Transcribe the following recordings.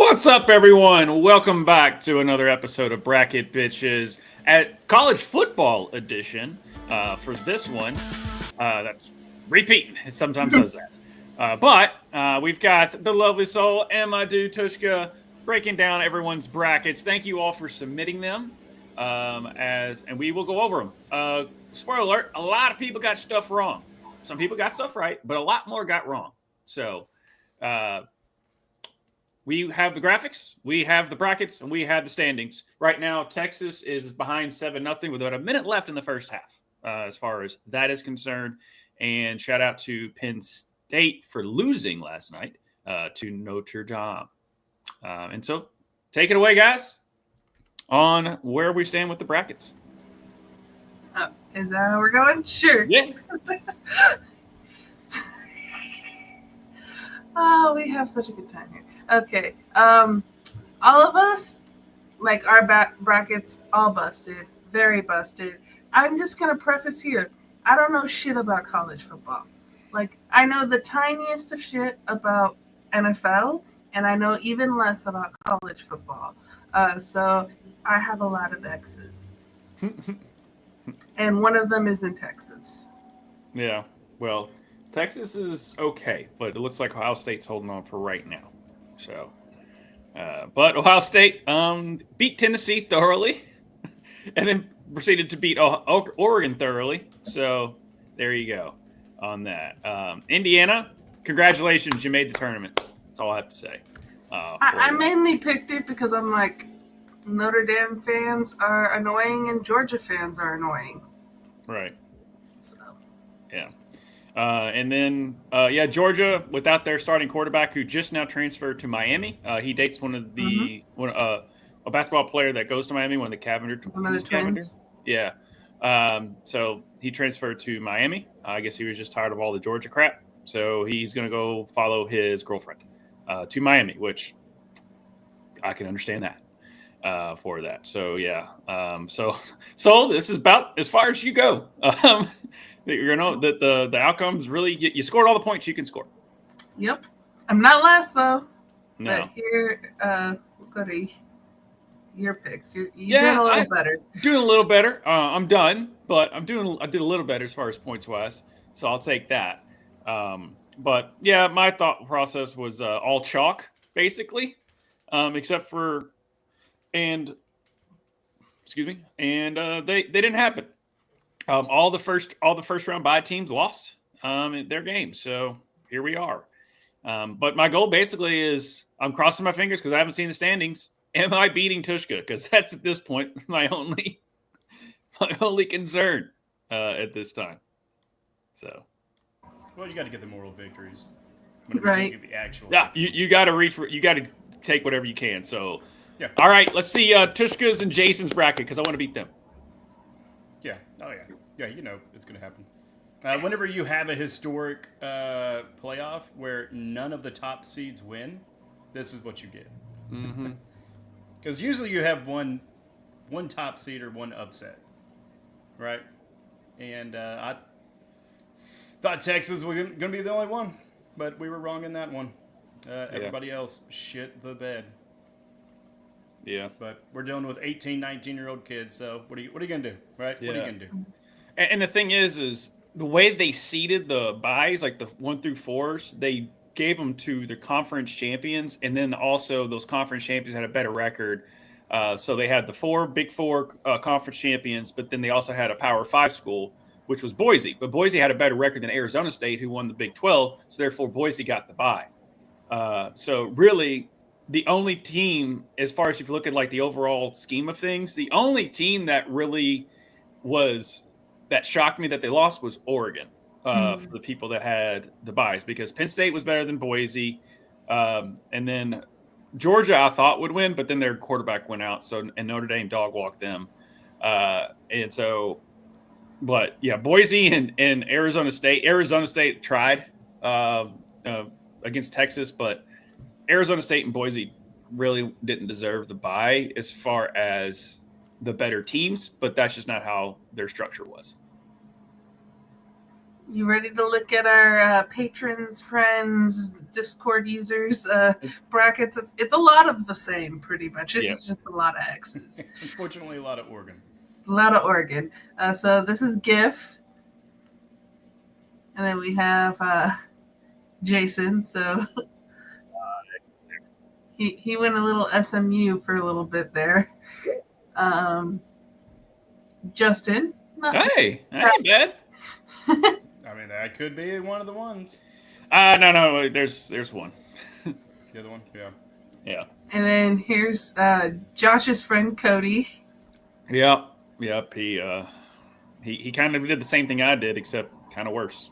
What's up, everyone? Welcome back to another episode of Bracket Bitches at College Football Edition. For this one, that's repeating. It sometimes does that. But we've got the lovely soul and my dude Tvshka breaking down everyone's brackets. Thank you all for submitting them, and we will go over them. Spoiler alert: a lot of people got stuff wrong. Some people got stuff right, but a lot more got wrong. So. We have the graphics, we have the brackets, and we have the standings. Right now, Texas is behind 7-0 with about a minute left in the first half, as far as that is concerned. And shout out to Penn State for losing last night to Notre Dame. And so, take it away, guys, on where we stand with the brackets. Is that how we're going? Sure. Yeah. Oh, we have such a good time here. Okay. All of us, like our brackets, all busted, very busted. I'm just going to preface here. I don't know shit about college football. Like, I know the tiniest of shit about NFL, and I know even less about college football. So I have a lot of X's. And one of them is in Texas. Yeah. Well, Texas is okay, but it looks like Ohio State's holding on for right now. So, but Ohio State beat Tennessee thoroughly, and then proceeded to beat Oregon thoroughly. So there you go on that. Indiana, congratulations, you made the tournament. That's all I have to say. I mainly picked it because I'm like, Notre Dame fans are annoying and Georgia fans are annoying. Right. So. Yeah. And then, Georgia without their starting quarterback, who just now transferred to Miami. He dates one of the a basketball player that goes to Miami, one of the Cavinder twins. Yeah. So he transferred to Miami. I guess he was just tired of all the Georgia crap, so he's going to go follow his girlfriend to Miami, which I can understand that for that. So yeah. So this is about as far as you go. You know that the outcomes really you scored all the points you can score. Yep, I'm not last though. No. But here, we'll go to your picks. You're doing a little better. Doing a little better. I'm done, but I did a little better as far as points wise. So I'll take that. But yeah, my thought process was all chalk basically, except for they didn't happen. All the first round bye teams lost in their games, so here we are. But my goal basically is I'm crossing my fingers because I haven't seen the standings. Am I beating Tvshka? Because that's at this point my only concern at this time. So, well, you got to get the moral victories, right? You get the actual. Yeah, you got to reach for. You got to take whatever you can. So, yeah. All right, let's see Tvshka's and Jason's bracket because I want to beat them. Yeah. Oh, yeah. Yeah, you know it's going to happen. Whenever you have a historic playoff where none of the top seeds win, this is what you get. Mm-hmm. Because usually you have one top seed or one upset, right? And I thought Texas was going to be the only one, but we were wrong in that one. Everybody else shit the bed. Yeah. But we're dealing with 18, 19-year-old kids, so what are you going to do, right? Yeah. What are you going to do? And the thing is the way they seeded the byes, like the 1 through 4s, they gave them to the conference champions, and then also those conference champions had a better record. So they had the Big Four conference champions, but then they also had a Power 5 school, which was Boise. But Boise had a better record than Arizona State, who won the Big 12, so therefore Boise got the bye. So really, the only team, as far as if you look at like the overall scheme of things, the only team that really that shocked me that they lost was Oregon for the people that had the byes, because Penn State was better than Boise. And then Georgia I thought would win, but then their quarterback went out. And Notre Dame dog walked them. But yeah, Boise and Arizona State tried against Texas, but Arizona State and Boise really didn't deserve the bye as far as the better teams, but that's just not how their structure was. You ready to look at our patrons, friends, Discord users brackets. It's a lot of the same, pretty much. It's just a lot of X's. Unfortunately, a lot of Oregon. A lot of Oregon. So this is GIF. And then we have Jason. So he went a little SMU for a little bit there. Justin. Hey, that ain't bad. I mean, that could be one of the ones. No, there's one. The other one? Yeah. Yeah. And then here's Josh's friend Cody. Yep. He kind of did the same thing I did, except kind of worse.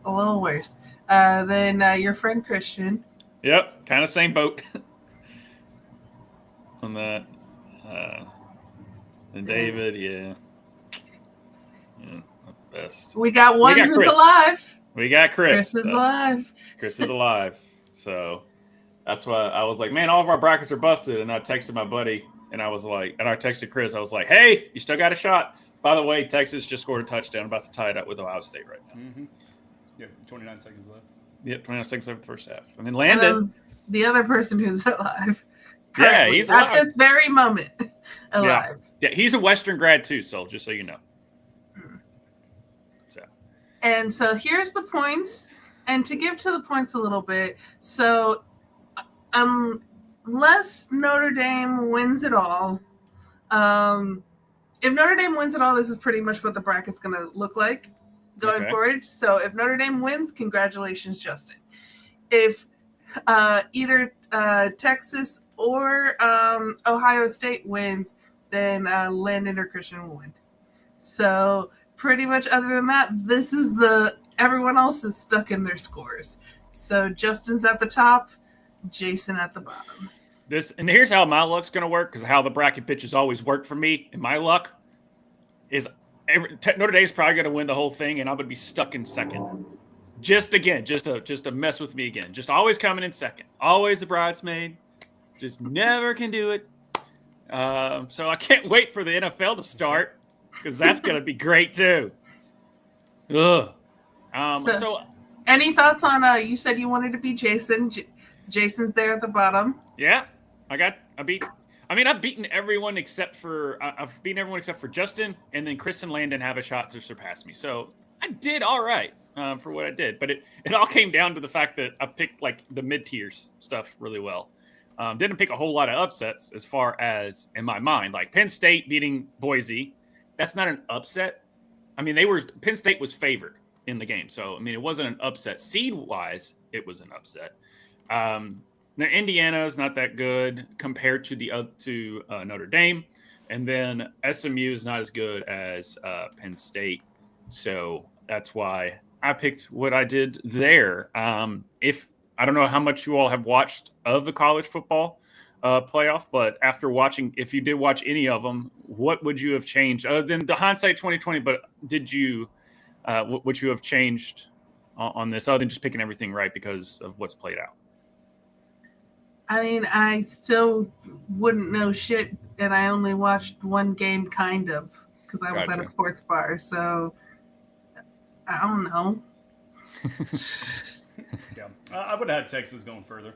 A little worse. Then your friend Christian. Yep, kind of same boat on that. And David, yeah, not best. We got one who's alive. We got Chris. Chris is alive. Chris is alive. So that's why I was like, man, all of our brackets are busted. And I texted my buddy, and I was like, and I texted Chris. I was like, hey, you still got a shot. By the way, Texas just scored a touchdown. I'm about to tie it up with Ohio State right now. Mm-hmm. Yep, 29 seconds left. Yep, 29 seconds left the first half. And then Landon. The other person who's alive. Yeah, he's alive. At this very moment, alive. Yeah, he's a Western grad too, so just so you know. And so here's the points. And to give to the points a little bit, so unless Notre Dame wins it all, if Notre Dame wins it all, this is pretty much what the bracket's going to look like going forward. So if Notre Dame wins, congratulations, Justin. If either Texas or Ohio State wins, then Landon or Christian will win. So pretty much other than that, this is everyone else is stuck in their scores. So Justin's at the top, Jason at the bottom. And here's how my luck's going to work, because how the bracket pitches always work for me. And my luck is Notre Dame's probably going to win the whole thing, and I'm going to be stuck in second. Just to mess with me again. Just always coming in second. Always the bridesmaid. Just never can do it. So I can't wait for the NFL to start, because that's going to be great too. Ugh. So any thoughts on? You said you wanted to be Jason. Jason's there at the bottom. Yeah, I've beaten everyone except for Justin, and then Chris and Landon have a shot to surpass me. So I did all right for what I did, but it all came down to the fact that I picked like the mid-tiers stuff really well. Didn't pick a whole lot of upsets as far as in my mind, like Penn State beating Boise. That's not an upset. I mean, Penn State was favored in the game, so I mean, it wasn't an upset. Seed-wise, it was an upset. Now Indiana's not that good compared to Notre Dame, and then SMU is not as good as Penn State. So that's why I picked what I did there. If I don't know how much you all have watched of the college football playoff, but after watching, if you did watch any of them, what would you have changed other than the hindsight 2020? But did you, what would you have changed on this other than just picking everything right because of what's played out? I mean, I still wouldn't know shit, and I only watched one game, kind of, because I was at a sports bar. So I don't know. Yeah, I would have had Texas going further.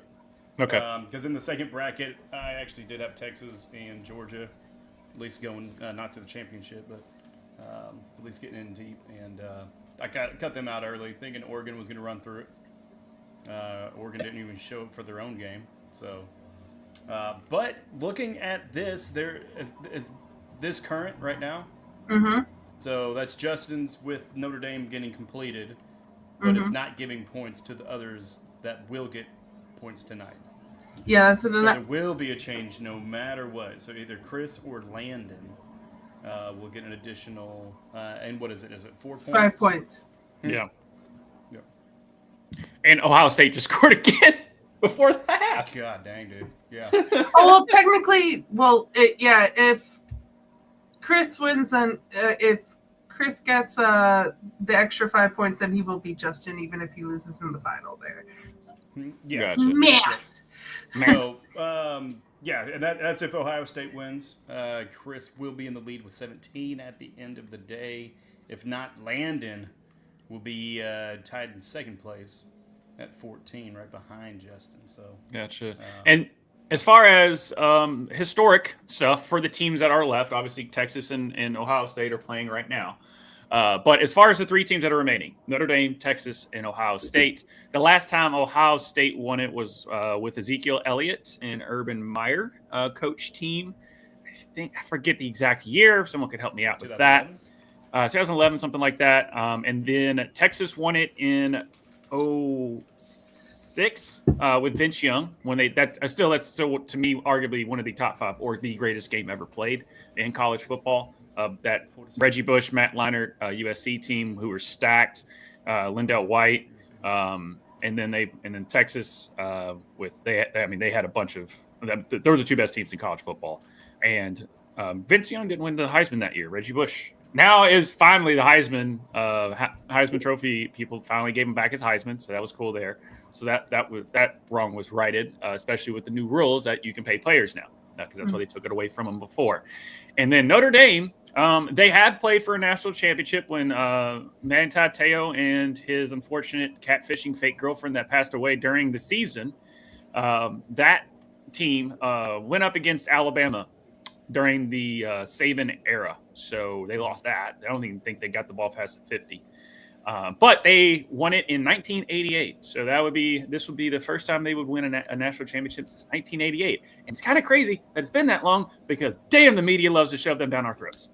Okay. Because in the second bracket, I actually did have Texas and Georgia, at least going not to the championship, but at least getting in deep. And I cut them out early, thinking Oregon was going to run through it. Oregon didn't even show up for their own game. So, but looking at this, there is this current right now. Mm-hmm. So that's Justin's with Notre Dame getting completed, but it's not giving points to the others that will get points tonight. Yeah, so there will be a change no matter what. So either Chris or Landon will get an additional. And what is it? Is it 4 points? 5 points. Yeah. And Ohio State just scored again before the half. God dang, dude. Yeah. Well, technically, if Chris wins, then if Chris gets the extra 5 points, then he will beat Justin, even if he loses in the final there. Yeah. Gotcha. Math. So, and that's if Ohio State wins. Chris will be in the lead with 17 at the end of the day. If not, Landon will be tied in second place. at 14, right behind Justin. So Gotcha. And as far as historic stuff for the teams that are left, obviously Texas and Ohio State are playing right now. But as far as the three teams that are remaining, Notre Dame, Texas, and Ohio State, the last time Ohio State won it was with Ezekiel Elliott and Urban Meyer coach team. I forget the exact year. If someone could help me out with that. 2011, something like that. And then Texas won it in 06 with Vince Young. That's still to me arguably one of the top 5 or the greatest game ever played in college football. That Reggie Bush, Matt Leinart, USC team who were stacked, Lindell White, and then Texas they had a bunch of them. Those are the 2 best teams in college football. And Vince Young didn't win the Heisman that year. Reggie Bush now is finally the Heisman Trophy. People finally gave him back his Heisman, so that was cool there. So that wrong was righted, especially with the new rules that you can pay players now, because that's why they took it away from them before. And then Notre Dame, they had played for a national championship when Manti Te'o and his unfortunate catfishing fake girlfriend that passed away during the season. That team went up against Alabama during the Saban era. So they lost that. I don't even think they got the ball past the 50. But they won it in 1988. So this would be the first time they would win a national championship since 1988. And it's kind of crazy that it's been that long because, damn, the media loves to shove them down our throats.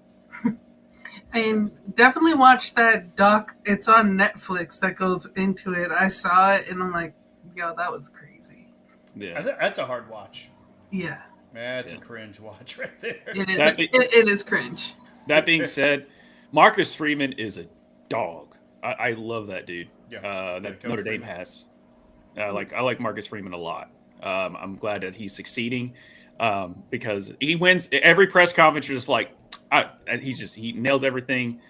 And definitely watch that doc. It's on Netflix that goes into it. I saw it and I'm like, yo, that was crazy. Yeah, that's a hard watch. Yeah. That's a cringe watch right there. It is. It is cringe. That being said, Marcus Freeman is a dog. I love that dude. Yeah. That Notre Dame has. I like Marcus Freeman a lot. I'm glad that he's succeeding because he wins every press conference. You're just like, he nails everything.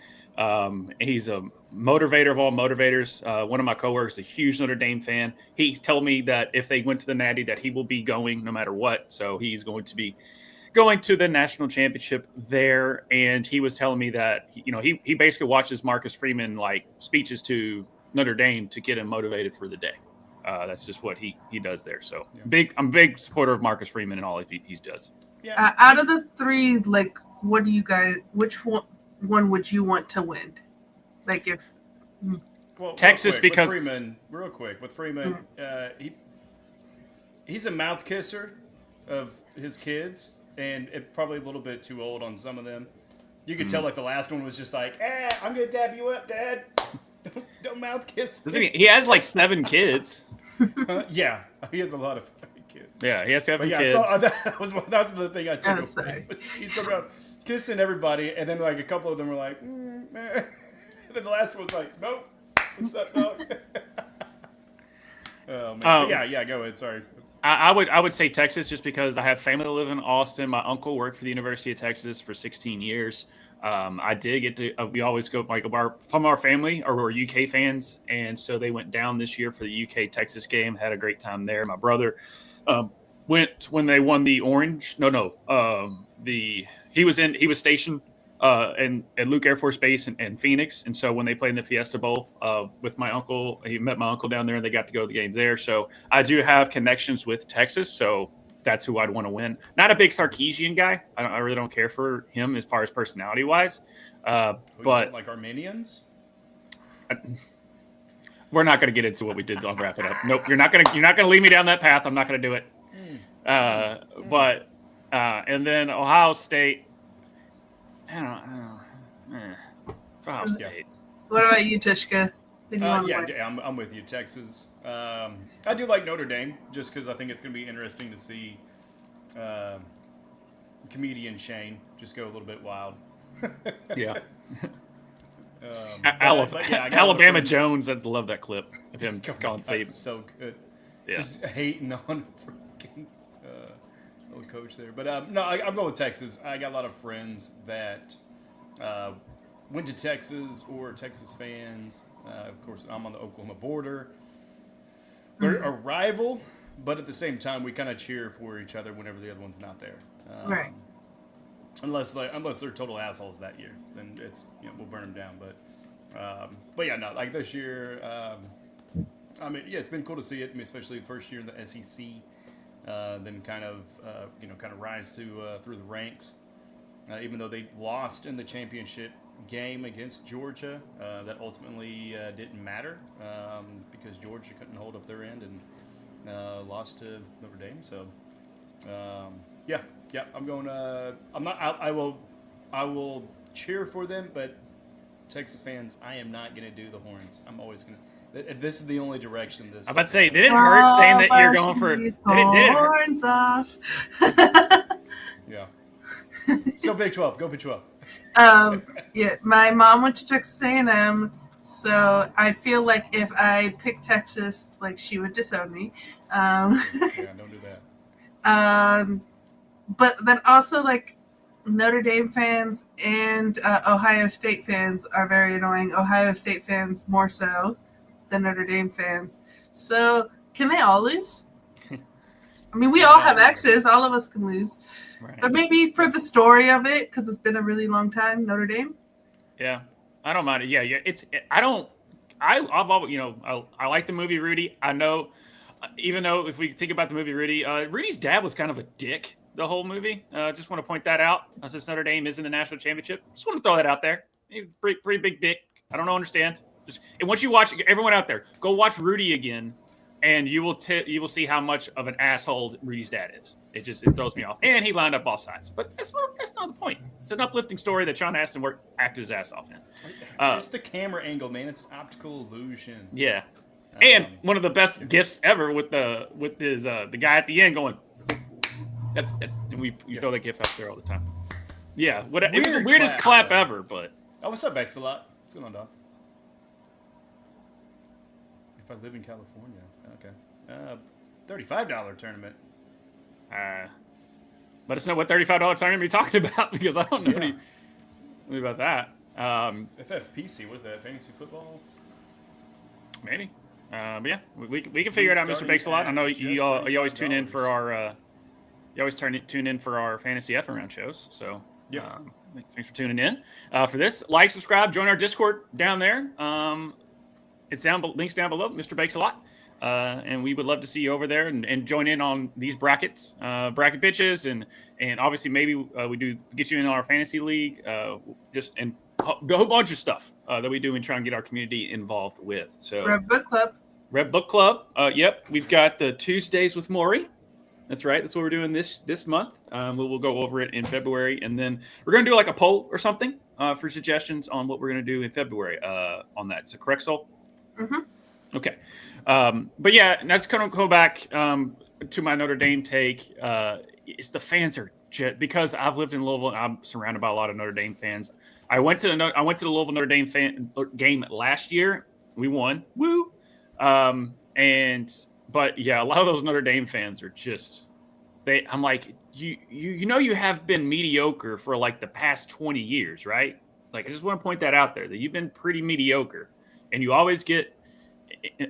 He's a motivator of all motivators. One of my coworkers, a huge Notre Dame fan. He told me that if they went to the Natty, that he will be going no matter what. So he's going to be going to the national championship there. And he was telling me that he basically watches Marcus Freeman like speeches to Notre Dame to get him motivated for the day. That's just what he does there. So I'm a big supporter of Marcus Freeman and all he does. Yeah. Out of the 3, like, what do you guys? Which one would you want to win? Like if Texas, because real quick with Freeman, he's a mouth kisser of his kids, and probably a little bit too old on some of them. You could tell like the last one was just like, I'm gonna dab you up, Dad. Don't mouth kiss me. He has like 7 kids. Yeah, he has a lot of kids. Yeah, he has 7 kids. So that was the thing I took away. He's going around kissing everybody, and then like a couple of them were like, and then the last one was like, nope, what's up, dog? Oh man, yeah, go ahead. Sorry. I would say Texas just because I have family that live in Austin. My uncle worked for the University of Texas for 16 years. I did get to. We always go from our family or we're UK fans, and so they went down this year for the UK Texas game. Had a great time there. My brother went when they won the Orange. He was stationed at Luke Air Force Base in Phoenix, and so when they played in the Fiesta Bowl with my uncle, he met my uncle down there, and they got to go to the game there. So I do have connections with Texas, so that's who I'd want to win. Not a big Sarkisian guy. I really don't care for him as far as personality wise, but like Armenians. We're not going to get into what we did. I'll wrap it up. Nope, you're not going to lead me down that path. I'm not going to do it. And then Ohio State. I don't know. It's Ohio State. What about you, Tvshka? I'm with you, Texas. I do like Notre Dame just because I think it's going to be interesting to see comedian Shane just go a little bit wild. Yeah. I Alabama Jones, I'd love that clip of him calling Saban. So good. Yeah. Just hating on freaking old coach there. But no, I'm going with Texas. I got a lot of friends that went to Texas or Texas fans. Of course, I'm on the Oklahoma border. They're a rival, but at the same time, we kind of cheer for each other whenever the other one's not there. Right. Unless they're total assholes that year, then it's we'll burn them down. But yeah, no, like this year, I mean, yeah, it's been cool to see it, I mean, especially the first year in the SEC. Then kind of rise to through the ranks. Even though they lost in the championship game against Georgia, that ultimately didn't matter because Georgia couldn't hold up their end and lost to Notre Dame. So, yeah, I'm going. I'm not. I will cheer for them, but Texas fans, I am not going to do the horns. I'm always going to. This is the only direction this. I'm about to say, did it hurt saying that you're going for? Did it hurt? Horns off. Yeah. So Big 12, go Big 12. Yeah, my mom went to Texas A&M, so I feel like if I picked Texas, like she would disown me. Yeah, don't do that. But then also like Notre Dame fans and Ohio State fans are very annoying. Ohio State fans more so than Notre Dame fans. So can they all lose? I mean, we all have exes. All of us can lose. Right. But maybe for the story of it, because it's been a really long time, Notre Dame. Yeah, I don't mind it. Yeah. I don't. I've always, I like the movie Rudy. I know, even though if we think about the movie Rudy, Rudy's dad was kind of a dick the whole movie. Just want to point that out. Since Notre Dame is in the national championship, just want to throw that out there. Pretty big dick. I don't understand. And once you watch, everyone out there, go watch Rudy again, and you will see how much of an asshole Rudy's dad is. It throws me off. And he lined up offsides, but that's not the point. It's an uplifting story that Sean Astin acted his ass off in. It's the camera angle, man. It's an optical illusion. Yeah, and one of the best gifts ever with his the guy at the end going. And we throw that gif out there all the time. Yeah, it was the weirdest clap ever, but. Oh, what's up, X-A-Lot? What's going on, dog? If I live in California, okay. $35 tournament. Let us know what $35 tournament you're talking about because I don't know anything about that. FFPC, what is that? Fantasy football? Maybe. But yeah, we can figure it out, Mr. Bakes a lot. I know you always tune in for our tune in for our fantasy F around shows. So thanks for tuning in. For this, like, subscribe, join our Discord down there. It's links down below, Mr. Bakes a lot. And we would love to see you over there and join in on these brackets, bracket pitches, and obviously maybe we do get you in our fantasy league, and a whole bunch of stuff that we do and try and get our community involved with. So Red Book Club. Yep, we've got the Tuesdays with Maury. That's right. That's what we're doing this month. We'll go over it in February, and then we're gonna do like a poll or something for suggestions on what we're gonna do in February on that. So correct, Sol? Mm-hmm. Okay. But yeah, that's kind of go back to my Notre Dame take. It's the fans are because I've lived in Louisville and I'm surrounded by a lot of Notre Dame fans. I went to the Louisville Notre Dame game last year. We won. Woo! But yeah, a lot of those Notre Dame fans are just I'm like, you have been mediocre for like the past 20 years, right? Like I just want to point that out there that you've been pretty mediocre, and you always get.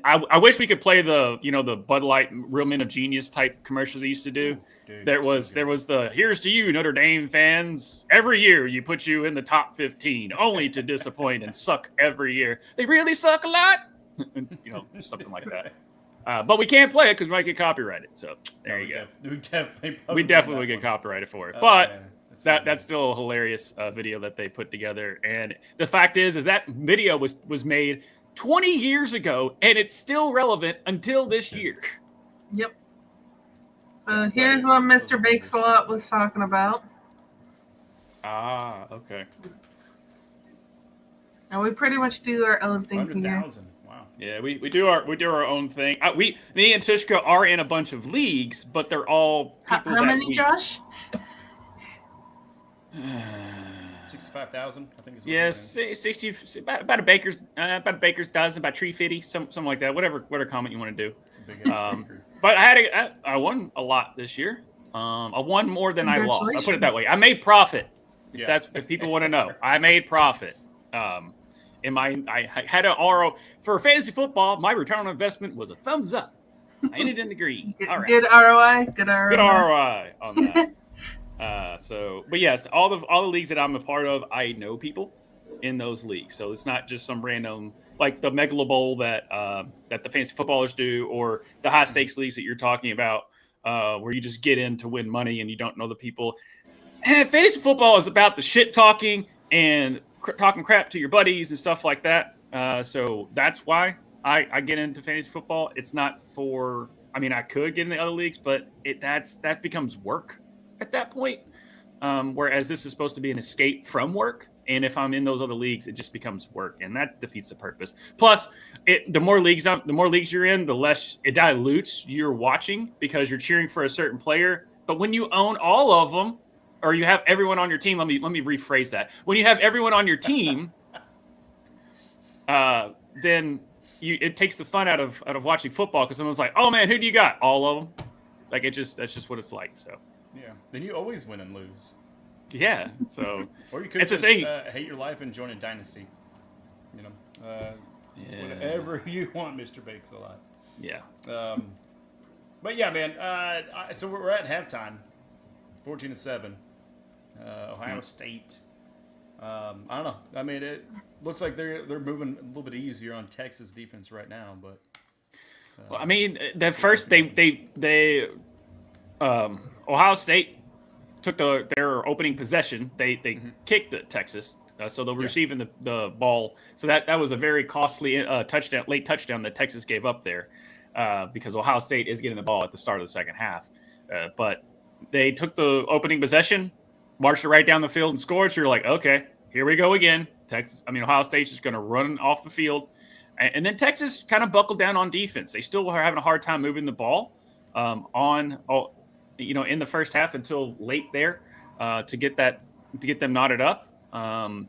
I wish we could play the Bud Light Real Men of Genius type commercials they used to do. Dude, there was the here's to you Notre Dame fans. Every year you put you in the top 15, only to disappoint and suck every year. They really suck a lot, something like that. But we can't play it because we might get copyrighted. So there you go. We definitely would get copyrighted for it. But that's still a hilarious video that they put together. And the fact is that video was made 20 years ago, and it's still relevant until this year. Yep. So here's what Mr. Bakes-a-Lot was talking about. Ah, okay. And we pretty much do our own thing here. 100,000. Wow. Yeah, we do our own thing. Me and Tvshka are in a bunch of leags, but they're all people. How many, Josh? 65,000, I think. Yes, 60. About a baker's dozen, about 350, something like that. Whatever comment you want to do. It's a big but I won a lot this year. I won more than I lost. I put it that way. I made profit. If people want to know, I made profit. I had an RO for fantasy football. My return on investment was a thumbs up. I ended in the green. All right. Good ROI. Good ROI on that. But yes, all the leagues that I'm a part of, I know people in those leagues. So it's not just some random like the Megalo Bowl that the fantasy footballers do, or the high stakes leagues that you're talking about, where you just get in to win money and you don't know the people. And fantasy football is about the shit talking and talking crap to your buddies and stuff like that. So that's why I get into fantasy football. It's not for. I mean, I could get in the other leagues, but that becomes work at that point. Whereas this is supposed to be an escape from work. And if I'm in those other leagues, it just becomes work, and that defeats the purpose. Plus, the more leagues you're in, the less it dilutes your watching because you're cheering for a certain player. But when you own all of them, or you have everyone on your team, let me rephrase that. When you have everyone on your team, then it takes the fun out of watching football because someone's like, "Oh man, who do you got?" All of them. Like that's just what it's like. So yeah, then you always win and lose. Yeah, so or you could just hate your life and join a dynasty. You know, whatever you want, Mr. Bakes a lot. Yeah. But yeah, man. So we're at halftime, 14-7. Ohio State. I don't know. I mean, it looks like they're moving a little bit easier on Texas defense right now, but. Well, I mean, the first Ohio State took their opening possession. They kicked at Texas, so they'll receiving the ball. So that was a very costly late touchdown that Texas gave up there, because Ohio State is getting the ball at the start of the second half. But they took the opening possession, marched it right down the field and scored. So you're like, okay, here we go again. Ohio State's just going to run off the field, and then Texas kind of buckled down on defense. They still are having a hard time moving the ball in the first half until late there to get them knotted up.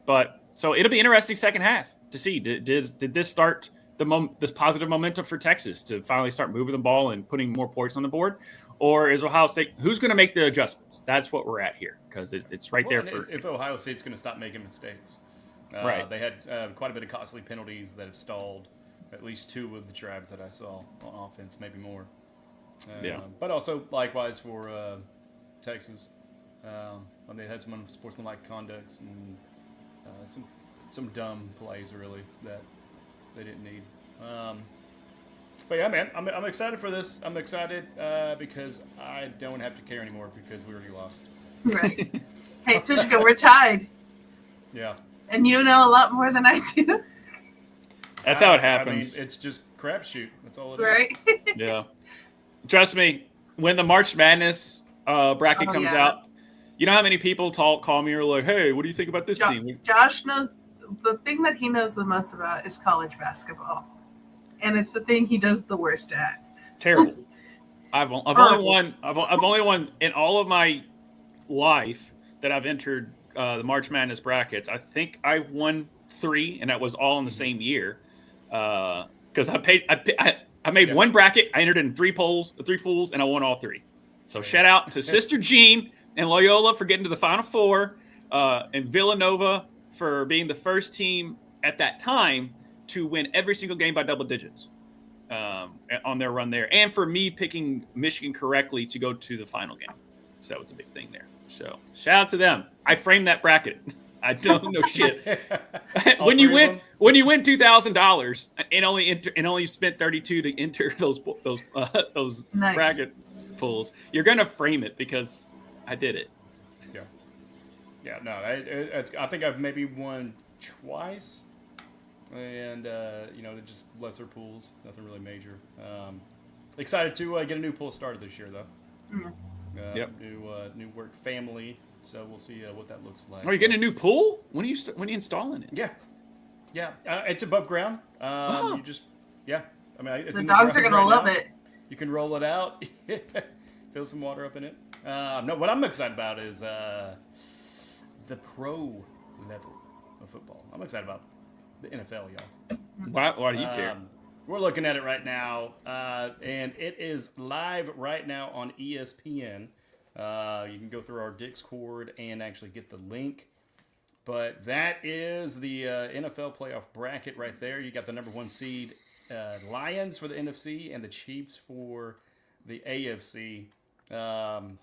But so it'll be interesting second half to see did this start this positive momentum for Texas to finally start moving the ball and putting more points on the board, or is Ohio State who's going to make the adjustments? That's what we're at here because it's right there for if Ohio State's going to stop making mistakes. Right. They had quite a bit of costly penalties that have stalled at least two of the drives that I saw on offense, maybe more. But also, likewise, for Texas, they had some unsportsmanlike conducts and some dumb plays, really, that they didn't need. But yeah, man, I'm excited for this. I'm excited because I don't have to care anymore because we already lost. Right. Hey, Tvshka, we're tied. Yeah. And you know a lot more than I do. That's how it happens. I mean, it's just crapshoot. That's all it is. Right? Yeah. Trust me, when the March Madness bracket comes out, you know how many people call me or like, hey, what do you think about this team? Josh knows the thing that he knows the most about is college basketball, and it's the thing he does the worst at. Terrible. I've only won in all of my life that I've entered the March Madness brackets. I think I won 3, and that was all in the same year. Because I made one bracket. I entered in 3 pools, and I won all 3. So shout out to Sister Jean and Loyola for getting to the Final Four, and Villanova for being the first team at that time to win every single game by double digits on their run there, and for me picking Michigan correctly to go to the final game. So that was a big thing there. So shout out to them. I framed that bracket. I don't know shit. when you win $2,000 and only spent 32 to enter those nice. bracket pools, you're gonna frame it because I did it. Yeah. No, I think I've maybe won twice, and they're just lesser pools, nothing really major. Excited to get a new pool started this year though. Mm-hmm. New work family. So we'll see what that looks like. Are you getting a new pool? When are you installing it? Yeah. It's above ground. You just I mean, it's the dogs are gonna love it. You can roll it out, fill some water up in it. No, what I'm excited about is the pro level of football. I'm excited about the NFL, y'all. Why do you care? We're looking at it right now, and it is live right now on ESPN. You can go through our Discord and actually get the link. But that is the NFL playoff bracket right there. You got the number 1 seed Lions for the NFC and the Chiefs for the AFC.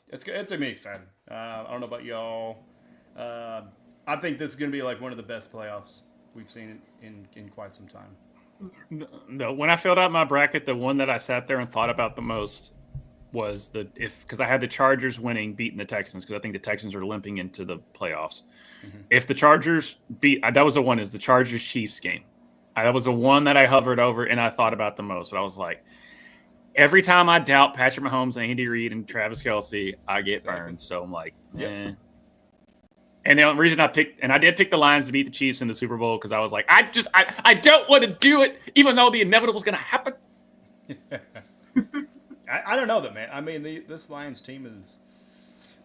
It's going to be exciting. I don't know about y'all. I think this is going to be like one of the best playoffs we've seen in quite some time. When I filled out my bracket, the one that I sat there and thought about the most was because I had the Chargers winning, beating the Texans, because I think the Texans are limping into the playoffs. Mm-hmm. If the Chargers beat, that was the one, is the Chargers Chiefs game. That was the one that I hovered over and I thought about the most. But I was like, every time I doubt Patrick Mahomes and Andy Reid and Travis Kelce, I get burned. So I'm like, eh. And the reason I did pick the Lions to beat the Chiefs in the Super Bowl, because I was like, I don't want to do it, even though the inevitable is going to happen. I don't know that, man. I mean, this Lions team has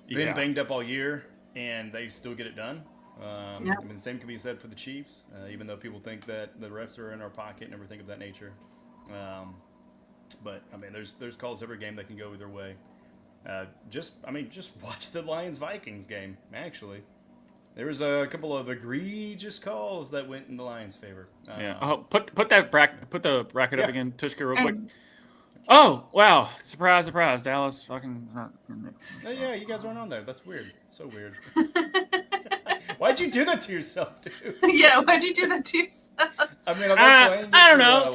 been banged up all year, and they still get it done. I mean, the same can be said for the Chiefs, even though people think that the refs are in our pocket and everything of that nature. But I mean, there's calls every game that can go either way. Just watch the Lions-Vikings game. Actually, there was a couple of egregious calls that went in the Lions' favor. Put the bracket up again, Tvshka, real quick. Oh wow! Surprise! Dallas fucking. Oh yeah, you guys weren't on there. That's weird. So weird. Why'd you do that to yourself, dude? Yeah, why'd you do that to yourself? I mean, I don't know.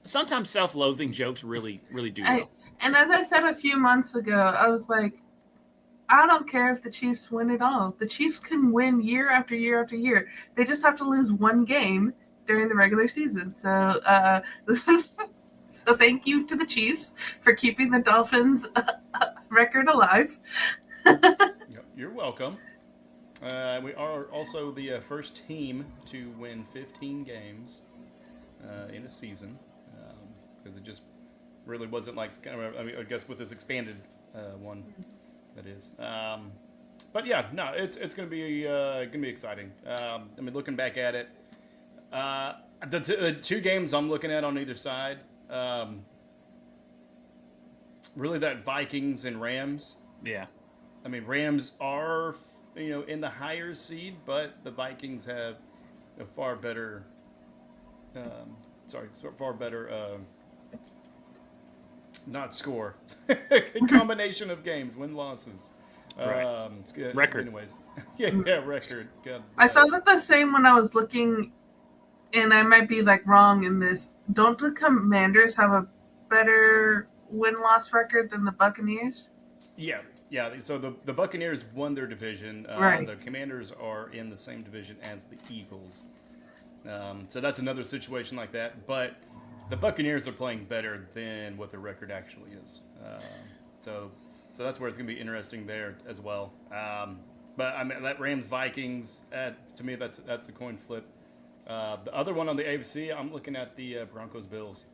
Sometimes self-loathing jokes really do well. And as I said a few months ago, I was like, I don't care if the Chiefs win it all. The Chiefs can win year after year after year. They just have to lose one game during the regular season. So, so thank you to the Chiefs for keeping the Dolphins record alive. You're welcome. We are also the first team to win 15 games in a season, because it just really wasn't like, I guess with this expanded one, that is. But yeah, no, it's gonna be exciting. I mean, looking back at it, the two games I'm looking at on either side, really that Vikings and Rams. Yeah. I mean, Rams are in the higher seed, but the Vikings have a far better, not score, a combination of games, win-losses. Right. It's good. Record. Anyways, record. God I saw bless. that the same when I was looking, and I might be like wrong in this. Don't the Commanders have a better win-loss record than the Buccaneers? Yeah. So the Buccaneers won their division. Right. The Commanders are in the same division as the Eagles. So that's another situation like that. But the Buccaneers are playing better than what their record actually is. So that's where it's going to be interesting there as well. But I mean, that Rams-Vikings, to me, that's a coin flip. The other one on the AFC, I'm looking at the Broncos-Bills.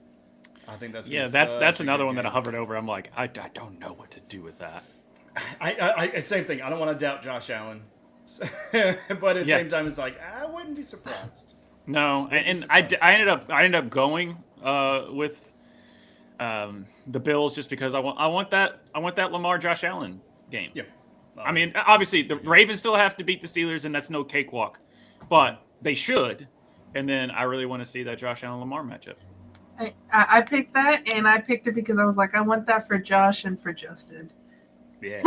I think that's that's another one that I hovered over. I'm like, I don't know what to do with that. I same thing. I don't want to doubt Josh Allen, but at the same time, it's like I wouldn't be surprised. No, and I ended up going with the Bills just because I want that Lamar Josh Allen game. Yeah, I mean, obviously the Ravens still have to beat the Steelers, and that's no cakewalk, but they should. And then I really want to see that Josh Allen Lamar matchup. I picked that, and I picked it because I was like, I want that for Josh and for Justin. Yeah.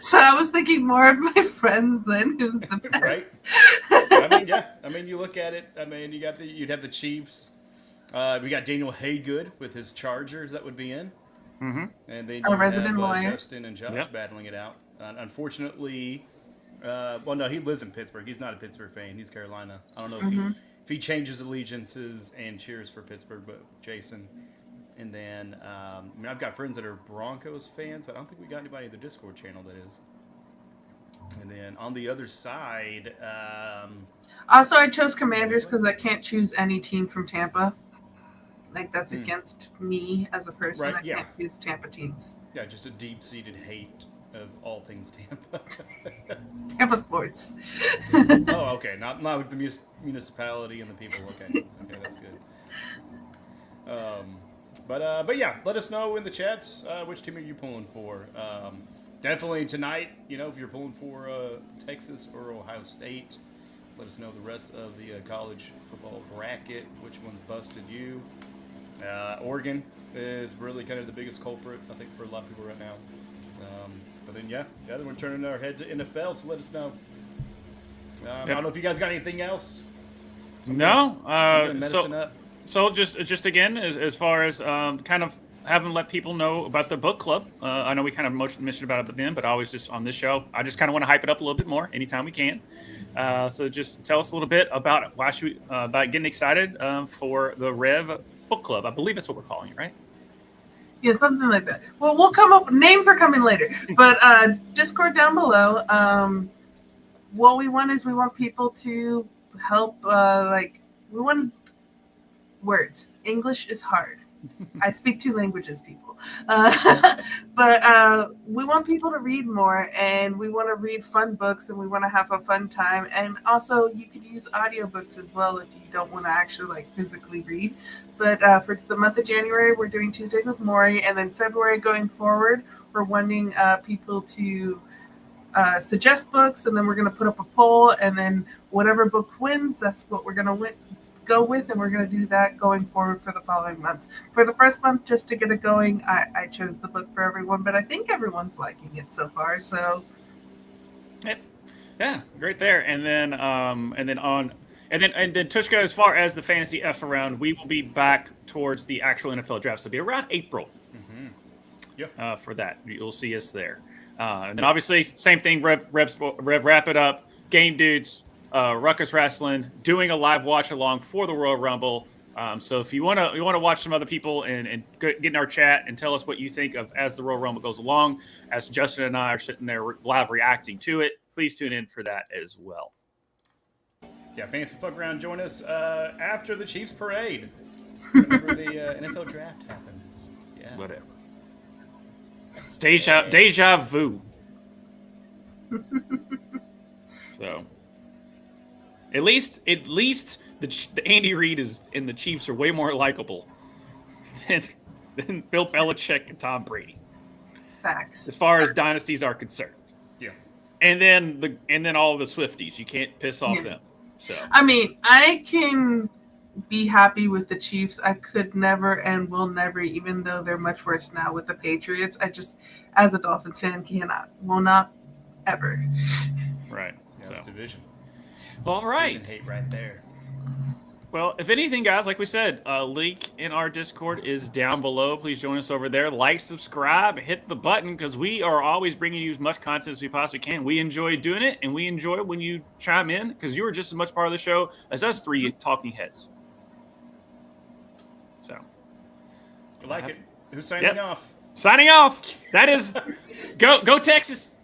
So I was thinking more of my friends than who's the best. Right. I mean, you look at it. I mean, you'd have the Chiefs. We got Daniel Haygood with his Chargers that would be in. Mm-hmm. And then Our resident lawyer. Justin and Josh battling it out. Unfortunately, no, he lives in Pittsburgh. He's not a Pittsburgh fan. He's Carolina. I don't know if he changes allegiances and cheers for Pittsburgh, but Jason. And then, I've got friends that are Broncos fans, but I don't think we got anybody in the Discord channel that is. And then on the other side, also I chose Commanders because I can't choose any team from Tampa. Like that's against me as a person. Right, I can't choose Tampa teams. Yeah, just a deep-seated hate of all things Tampa. Tampa sports. Oh, okay. Not like the municipality and the people. Okay, that's good. But yeah, let us know in the chats which team are you pulling for. Definitely tonight, if you're pulling for Texas or Ohio State, let us know the rest of the college football bracket, which one's busted you. Oregon is really kind of the biggest culprit, I think, for a lot of people right now. But then, then we're turning our head to NFL, so let us know. I don't know if you guys got anything else. No. I'm medicine up. So just again, as far as kind of having let people know about the book club. I know we kind of mentioned about it then, but always just on this show, I just kind of want to hype it up a little bit more anytime we can. So just tell us a little bit about about getting excited for the Rev Book Club. I believe that's what we're calling it, right? Yeah, something like that. Well, we'll come up. Names are coming later, but Discord down below. What we want is we want people to help. We want words. English is hard. I speak 2 languages, people. But we want people to read more, and we want to read fun books, and we want to have a fun time. And also, you could use audiobooks as well if you don't want to actually physically read. But for the month of January, we're doing Tuesdays with Maury, and then February going forward, we're wanting people to suggest books, and then we're going to put up a poll, and then whatever book wins, that's what we're going to go with, and we're going to do that going forward for the following months. For the first month, just to get it going, I chose the book for everyone, but I think everyone's liking it so far. So, yep, yeah, great there. And then Tvshka, as far as the fantasy F around, we will be back towards the actual NFL draft. So it'll be around April. Yep. For that, you'll see us there. And then obviously, same thing. Rev wrap it up. Game dudes. Ruckus Wrestling doing a live watch along for the Royal Rumble. So if you want to watch some other people and get in our chat and tell us what you think of as the Royal Rumble goes along, as Justin and I are sitting there live reacting to it, please tune in for that as well. Yeah, Fantasy Fuck Around, join us after the Chiefs parade, whenever the NFL draft happens. Yeah, whatever. It's deja vu. So. At least the Andy Reid and the Chiefs are way more likable than Bill Belichick and Tom Brady. facts. As far as dynasties are concerned. Yeah. And then all of the Swifties. You can't piss off them. So I mean, I can be happy with the Chiefs. I could never and will never, even though they're much worse now with the Patriots. I just, as a Dolphins fan, will not ever. Right. Yeah, it's division. All right. Division hate right there. Well, if anything, guys, like we said, link in our Discord is down below. Please join us over there. Like, subscribe, hit the button, because we are always bringing you as much content as we possibly can. We enjoy doing it, and we enjoy when you chime in, because you are just as much part of the show as us 3 talking heads. So, I like it. Who's signing off? Signing off. That is, go Texas.